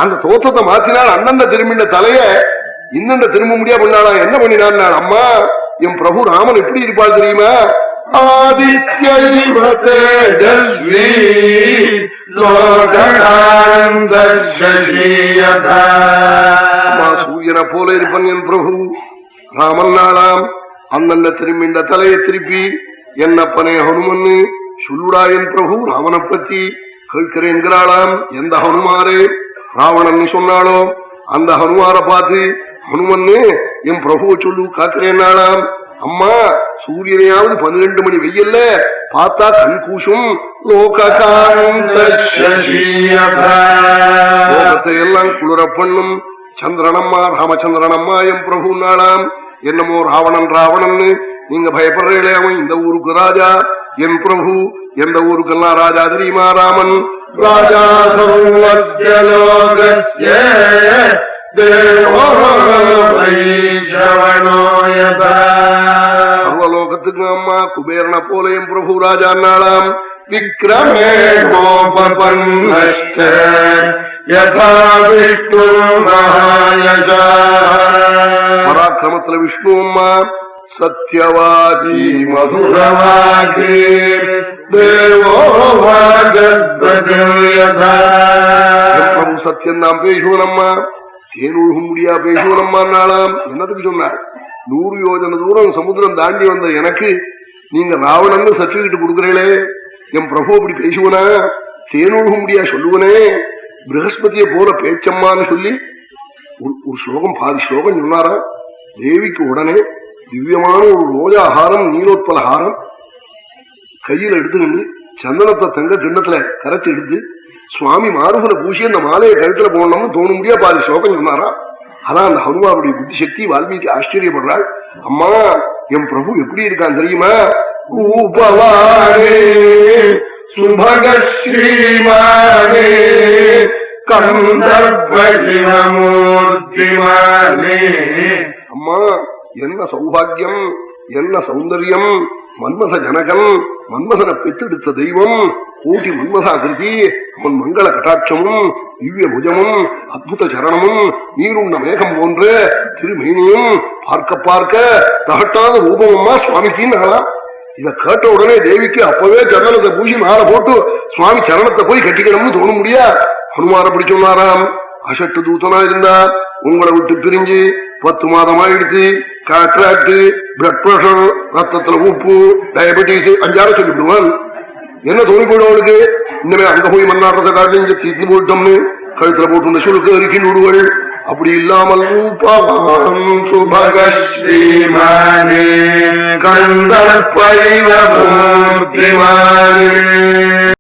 அந்த தோற்றத்தை மாத்தினால் அண்ணந்த திரும்பின தலைய இன்னண்ட திரும்ப முடியா பண்ணாளா? என்ன பண்ணினான்? அம்மா என் பிரபு ராமன் எப்படி இருப்பாள் தெரியுமா? சூரியனை போல இருப்பன் என் பிரபு ராமன் நாளாம். அண்ணந்த திரும்பின்ற தலையை திருப்பி என்னப்பனே ஹனுமன்னு சொல்லுடா என் பிரபு ராமனை பத்தி கேட்கிறேன்கிறாளாம். எந்த ஹனுமாரே ராவணன் சொன்னாலோ அந்த ஹனுமாரை பார்த்து ஹனுமன்னு என் பிரபுவை சொல்லு காக்கிறேன்னாளாம். அம்மா சூரியனையாவது 12 மணி வெயில்ல பார்த்தா கண் கூசும். லோகத்தை எல்லாம் குளிர பண்ணும் சந்திரனம்மா ராமச்சந்திரனம்மா என் பிரபு நாளாம். என்னமோ ராவணன் ராவணன் நீங்க பயப்படுறீங்களே, அவன் இந்த ஊருக்கு ராஜா. என் பிரபு எந்த ஊருக்கெல்லாம் ராஜா தெரியுமா? ராமன் ராஜா. சர்வலோகத்துக்கு அம்மா குபேரனை போல என் பிரபு ராஜா நாளாம். விக்ரமே பராக்கிரமத்துல விஷ்ணு அம்மா சத்யவாதி மதுரவாதி பிரபு சத்தியம் நாம் பேசுவனம்மா தேனொழுகும் முடியா பேசுவனம்மா நாளாம். என்னத்துக்கு சொன்னார்? 100 யோஜனை தூரம் சமுத்திரம் தாண்டி வந்த எனக்கு நீங்க ராவணன்னு சர்டிபிகேட் கொடுக்குறீங்களே, என் பிரபு அப்படி பேசுவனா? தேனொழுகும் முடியா சொல்லுவனே, பிரகஸ்பதியை போல பேச்சம்மான்னு சொல்லி ஒரு ஸ்லோகம் பாதி ஸ்லோகம் சொன்னாரா. தேவிக்கு உடனே திவ்யமான ஒரு ரோஜாஹாரம் நீலோத்பலஹாரம் கையில் எடுத்துக்கிட்டு சந்தனத்தை தங்க கிண்ணத்துல கரைச்சி எடுத்து சுவாமி மாறுபுல பூசி அந்த மாலையை கழுத்துல போடணும்னு தோண முடியா பாதி ஸ்லோகம் சொன்னாரா. அதான் அந்த ஹனுமாவுடைய புத்தி சக்தி. வால்மீகி ஆச்சரியப்படுறாள். அம்மா என் பிரபு எப்படி இருக்கான் தெரியுமா? சுபகஸ்ரீமானே கந்தர்பகிரமூர்த்திமானே. அம்மா என்ன சௌபாகியம், என்ன சௌந்தர்யம். மன்மத ஜனகன், மன்மதனை பெற்றெடுத்த தெய்வம், கோட்டி மன்மதாகிருதி, அவன் மங்கள கட்டாட்சமும் திவ்ய புஜமும் அத்புத சரணமும் நீருண்ண மேகம் போன்ற திருமேனியும் பார்க்க பார்க்க தகட்டாத ரூபமம்மா சுவாமிக்கு நாளா. இத கேட்ட உடனே தேவிக்கு அப்பவே சரணத்தை பூசி மாலை போட்டு சுவாமி சரணத்தை போய் கட்டிக்கணும்னு தோண முடியா. ஹனுமார அப்படி சொன்னாராம். அசட்டு தூத்தனா இருந்தா உங்களை விட்டு பிரிஞ்சு 10 மாதம் ஆயிடுச்சு. காட்ராக்ட், பிளட் பிரஷர், ரத்தத்துல உப்பு, டயபெட்டிஸ் 5 சொல்லிவிடுவான். என்ன தோணி போயிடும் அவளுக்கு? இனிமே அங்க போய் மன்னாடுறத காட்டி இங்க தீர்த்து போயிட்டோம்னு கழுத்துல போட்டு சுழுக்கு அருக்கி விடுவள். அப்படி இல்லாமல் சுபகஸ்ரீமானே கந்தர்பகிரமூர்த்திமானே